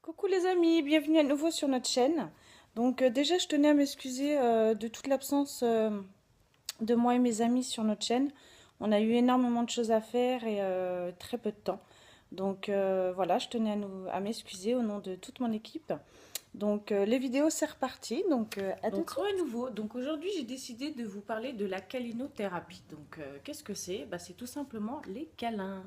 Coucou les amis, bienvenue à nouveau sur notre chaîne. Donc déjà je tenais à m'excuser de toute l'absence de moi et mes amis sur notre chaîne. On a eu énormément de choses à faire et très peu de temps. Donc voilà, je tenais à m'excuser au nom de toute mon équipe. Donc les vidéos c'est reparti, donc à tout de suite. À nouveau, donc aujourd'hui j'ai décidé de vous parler de la câlinothérapie. Donc qu'est-ce que c'est? C'est tout simplement les câlins.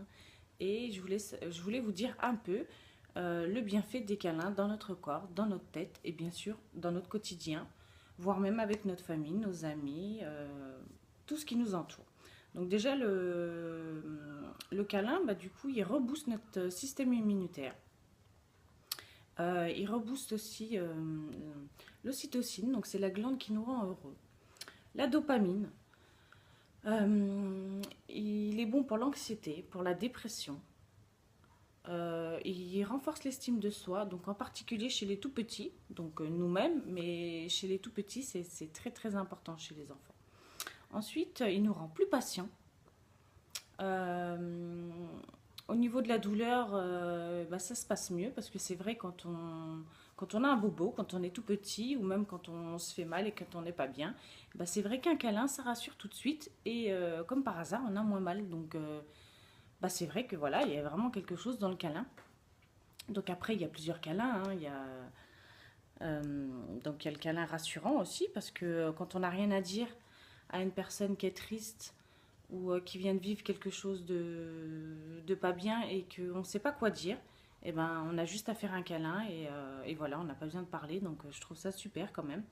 Et je voulais vous dire un peu le bienfait des câlins dans notre corps, dans notre tête et bien sûr dans notre quotidien, voire même avec notre famille, nos amis, tout ce qui nous entoure. Donc déjà le câlin, du coup, il rebooste notre système immunitaire. Il rebooste aussi l'ocytocine, donc c'est la glande qui nous rend heureux. La dopamine, il est bon pour l'anxiété, pour la dépression. Il renforce l'estime de soi, donc en particulier chez les tout petits, donc nous-mêmes, mais chez les tout petits, c'est très très important chez les enfants. Ensuite, il nous rend plus patients. Euh, Au niveau de la douleur, ça se passe mieux parce que c'est vrai quand on a un bobo, quand on est tout petit ou même quand on se fait mal et quand on n'est pas bien, c'est vrai qu'un câlin ça rassure tout de suite et comme par hasard on a moins mal. Donc c'est vrai que voilà, il y a vraiment quelque chose dans le câlin. Donc après il y a plusieurs câlins, hein. Donc il y a le câlin rassurant aussi parce que quand on n'a rien à dire à une personne qui est triste ou qui vient de vivre quelque chose de pas bien et qu'on ne sait pas quoi dire, eh ben, on a juste à faire un câlin et voilà, on n'a pas besoin de parler. Donc je trouve ça super quand même.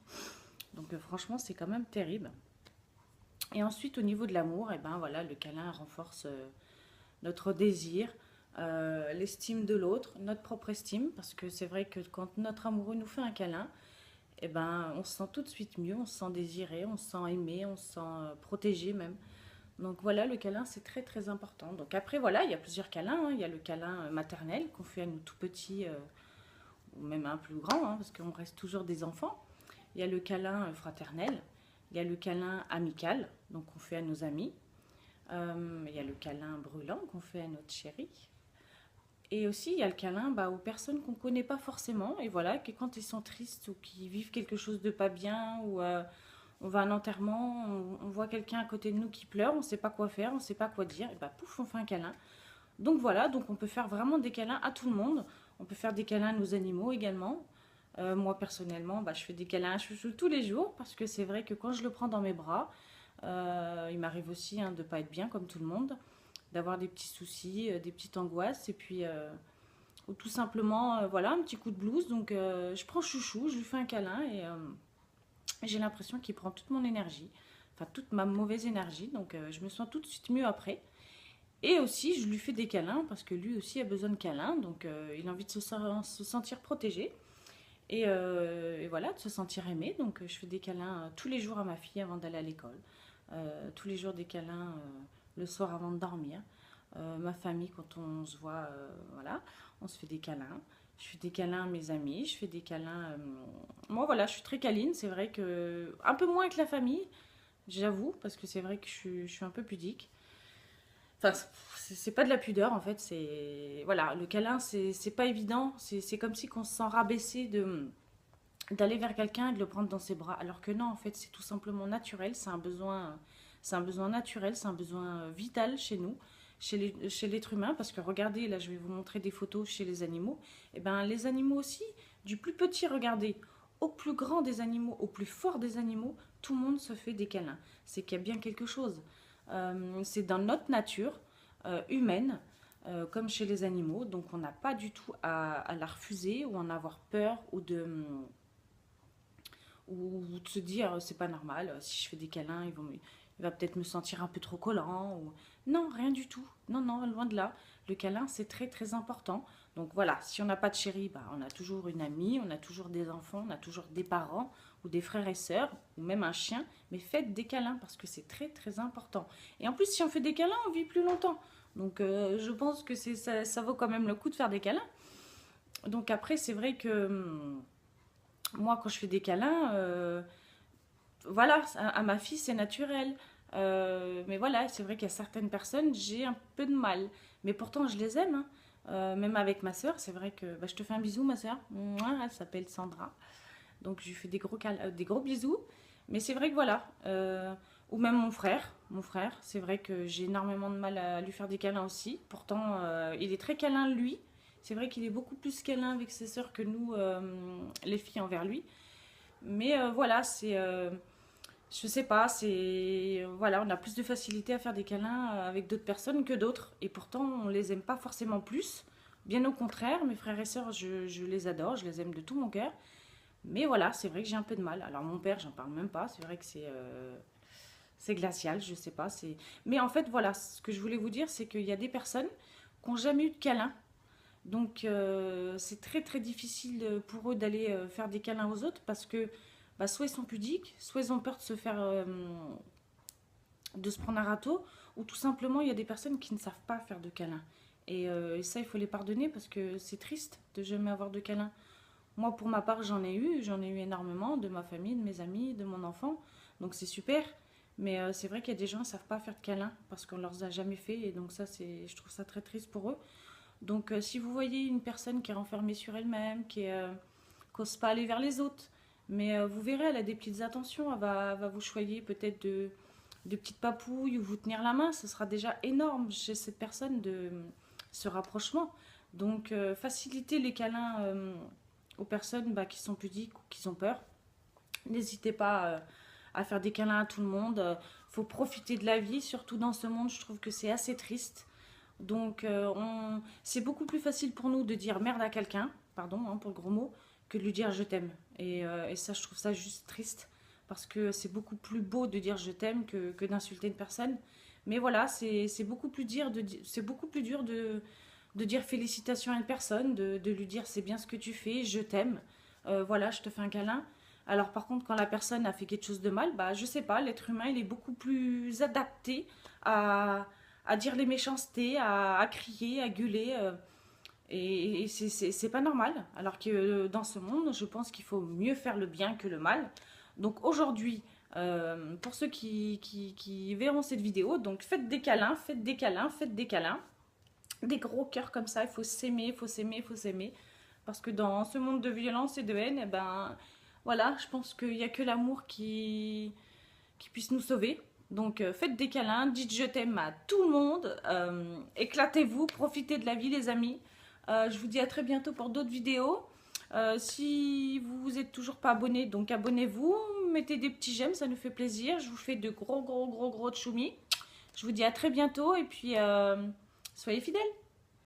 Donc franchement, c'est quand même terrible. Et ensuite, au niveau de l'amour, eh ben, voilà, le câlin renforce notre désir, l'estime de l'autre, notre propre estime, parce que c'est vrai que quand notre amoureux nous fait un câlin, eh ben, on se sent tout de suite mieux, on se sent désiré, on se sent aimé, on se sent protégé même. Donc voilà, le câlin, c'est très très important. Donc après, voilà, il y a plusieurs câlins, hein. Il y a le câlin maternel qu'on fait à nous tout petits, ou même à un plus grand, hein, parce qu'on reste toujours des enfants. Il y a le câlin fraternel. Il y a le câlin amical, donc qu'on fait à nos amis. Il y a le câlin brûlant qu'on fait à notre chérie. Et aussi, il y a le câlin aux personnes qu'on ne connaît pas forcément. Et voilà, que quand ils sont tristes ou qu'ils vivent quelque chose de pas bien, ou on va à un enterrement, on voit quelqu'un à côté de nous qui pleure, on ne sait pas quoi faire, on ne sait pas quoi dire, et pouf, on fait un câlin. Donc voilà, donc on peut faire vraiment des câlins à tout le monde. On peut faire des câlins à nos animaux également. Moi personnellement, je fais des câlins à Chouchou tous les jours parce que c'est vrai que quand je le prends dans mes bras, il m'arrive aussi de ne pas être bien comme tout le monde, d'avoir des petits soucis, des petites angoisses et puis ou tout simplement voilà un petit coup de blues. Donc je prends Chouchou, je lui fais un câlin et j'ai l'impression qu'il prend toute mon énergie, enfin toute ma mauvaise énergie. Donc je me sens tout de suite mieux après. Et aussi, je lui fais des câlins parce que lui aussi a besoin de câlins. Donc, il a envie de se sentir protégé et voilà, de se sentir aimé. Donc, je fais des câlins tous les jours à ma fille avant d'aller à l'école. Tous les jours des câlins le soir avant de dormir. Ma famille, quand on se voit, voilà, on se fait des câlins. Je fais des câlins à mes amis, je fais des câlins. Moi, voilà, je suis très câline. C'est vrai que. Un peu moins que la famille, j'avoue, parce que c'est vrai que je suis un peu pudique. Enfin, c'est pas de la pudeur en fait, c'est. Voilà, le câlin, c'est pas évident. C'est comme si qu'on se sent rabaissé d'aller vers quelqu'un et de le prendre dans ses bras. Alors que non, en fait, c'est tout simplement naturel. C'est un besoin naturel, c'est un besoin vital chez nous, chez l'être humain. Parce que regardez, là, je vais vous montrer des photos chez les animaux. Et ben, les animaux aussi, du plus petit, regardez, au plus grand des animaux, au plus fort des animaux, tout le monde se fait des câlins. C'est qu'il y a bien quelque chose. C'est dans notre nature humaine. Comme chez les animaux, donc on n'a pas du tout à la refuser ou en avoir peur ou de se dire c'est pas normal, si je fais des câlins, il va peut-être me sentir un peu trop collant. Ou... Non, rien du tout. Non, non, loin de là. Le câlin, c'est très très important. Donc voilà, si on n'a pas de chéri, on a toujours une amie, on a toujours des enfants, on a toujours des parents ou des frères et sœurs, ou même un chien. Mais faites des câlins parce que c'est très très important. Et en plus, si on fait des câlins, on vit plus longtemps. Donc je pense que ça vaut quand même le coup de faire des câlins. Donc après, c'est vrai que moi, quand je fais des câlins, voilà, à ma fille, c'est naturel. Mais voilà, c'est vrai qu'il y a certaines personnes, j'ai un peu de mal. Mais pourtant, je les aime, hein. Même avec ma soeur, c'est vrai que bah, je te fais un bisou, ma soeur. Mouah, elle s'appelle Sandra. Donc je lui fais des gros bisous. Mais c'est vrai que voilà. Ou même mon frère, c'est vrai que j'ai énormément de mal à lui faire des câlins aussi. Pourtant, il est très câlin lui. C'est vrai qu'il est beaucoup plus câlin avec ses sœurs que nous, les filles envers lui. Mais voilà, je sais pas, voilà, on a plus de facilité à faire des câlins avec d'autres personnes que d'autres. Et pourtant, on les aime pas forcément plus. Bien au contraire, mes frères et sœurs, je les adore, je les aime de tout mon cœur. Mais voilà, c'est vrai que j'ai un peu de mal. Alors mon père, j'en parle même pas. C'est vrai que c'est glacial, je sais pas. Mais en fait, voilà, ce que je voulais vous dire, c'est qu'il y a des personnes qui n'ont jamais eu de câlin. Donc c'est très très difficile pour eux d'aller faire des câlins aux autres parce que bah, soit ils sont pudiques, soit ils ont peur de se faire de se prendre un râteau, ou tout simplement il y a des personnes qui ne savent pas faire de câlins. Et ça il faut les pardonner parce que c'est triste de jamais avoir de câlins. Moi pour ma part j'en ai eu énormément de ma famille, de mes amis, de mon enfant, donc c'est super. Mais c'est vrai qu'il y a des gens qui ne savent pas faire de câlins parce qu'on ne leur a jamais fait et donc ça je trouve ça très triste pour eux. Donc, si vous voyez une personne qui est renfermée sur elle-même, qui n'ose pas aller vers les autres, mais vous verrez, elle a des petites attentions, elle va vous choyer peut-être de petites papouilles ou vous tenir la main, ce sera déjà énorme chez cette personne de ce rapprochement. Donc, facilitez les câlins aux personnes bah, qui sont pudiques ou qui ont peur. N'hésitez pas à faire des câlins à tout le monde. Faut profiter de la vie, surtout dans ce monde, je trouve que c'est assez triste. Donc, c'est beaucoup plus facile pour nous de dire merde à quelqu'un, pardon hein, pour le gros mot, que de lui dire je t'aime. Et ça, je trouve ça juste triste, parce que c'est beaucoup plus beau de dire je t'aime que d'insulter une personne. Mais voilà, c'est beaucoup plus dur c'est beaucoup plus dur de dire félicitations à une personne, de lui dire c'est bien ce que tu fais, je t'aime, voilà, je te fais un câlin. Alors par contre, quand la personne a fait quelque chose de mal, bah je sais pas, l'être humain il est beaucoup plus adapté à à dire les méchancetés, à crier, à gueuler. Et c'est pas normal. Alors que dans ce monde, je pense qu'il faut mieux faire le bien que le mal. Donc aujourd'hui, pour ceux qui verront cette vidéo, donc faites des câlins, faites des câlins, faites des câlins. Des gros cœurs comme ça, il faut s'aimer, il faut s'aimer, il faut s'aimer. Parce que dans ce monde de violence et de haine, eh ben, voilà, je pense qu'il n'y a que l'amour qui puisse nous sauver. Donc faites des câlins, dites je t'aime à tout le monde, éclatez-vous, profitez de la vie les amis. Je vous dis à très bientôt pour d'autres vidéos. Si vous êtes toujours pas abonné, donc abonnez-vous, mettez des petits j'aime, ça nous fait plaisir. Je vous fais de gros tchoumi. Je vous dis à très bientôt et puis soyez fidèles.